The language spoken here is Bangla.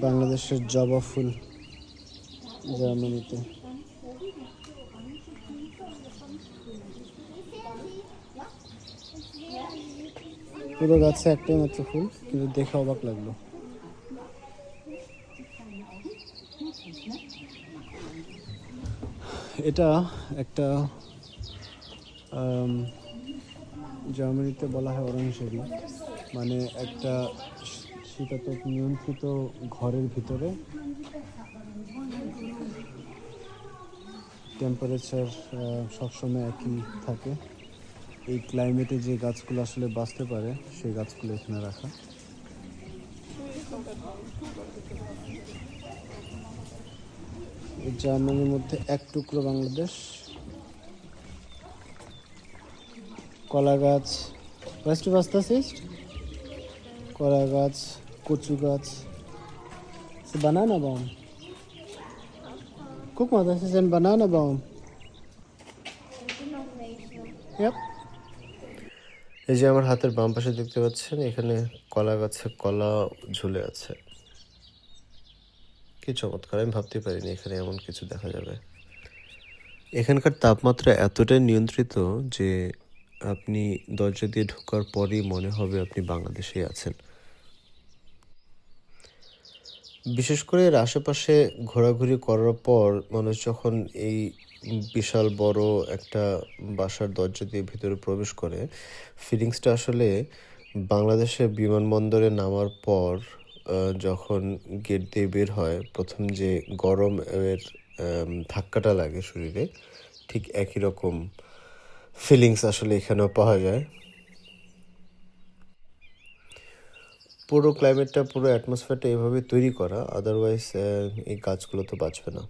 বাংলাদেশের জবা ফুল জার্মানিতে। পুরো গাছে একটাই মাত্র ফুল, কিন্তু দেখে অবাক লাগলো। এটা একটা জার্মানিতে বলা হয় অরেঞ্জারি, মানে একটা শীতাতপ নিয়ন্ত্রিত ঘরের ভিতরে টেম্পারেচার সবসময় একই থাকে। এই ক্লাইমেটে যে গাছগুলো আসলে বাঁচতে পারে সেই গাছগুলো এখানে রাখা। এই জার্মানির মধ্যে এক টুকরো বাংলাদেশ। কলা গাছ, weißt du was das ist? কলা গাছ, কচু গাছ, Bananabaum. Guck mal, das ist ein Bananabaum. Yep. এই যে আমার হাতের বাম পাশে দেখতে পাচ্ছেন, এখানে কলা গাছে কলা ঝুলে আছে। কি চমৎকার! আমি ভাবতে পারিনি এখানে এমন কিছু দেখা যাবে। এখানকার তাপমাত্রা এতটাই নিয়ন্ত্রিত যে আপনি দরজা দিয়ে ঢোকার পরই মনে হবে আপনি বাংলাদেশেই আছেন। বিশেষ করে এর আশেপাশে ঘোরাঘুরি করার পর মানুষ যখন এই বিশাল বড় একটা বাসার দরজা দিয়ে ভিতরে প্রবেশ করে, ফিলিংসটা আসলে বাংলাদেশের বিমানবন্দরে নামার পর যখন গেট দিয়ে বের হয় প্রথম যে গরম এর ধাক্কাটা লাগে শরীরে, ঠিক একই রকম ফিলিংস আসলে এখানেও পাওয়া যায়। পুরো ক্লাইমেটটা, পুরো অ্যাটমসফিয়ারটা এভাবে তৈরি করা, আদারওয়াইজ এই গাছগুলো তো বাঁচবে না।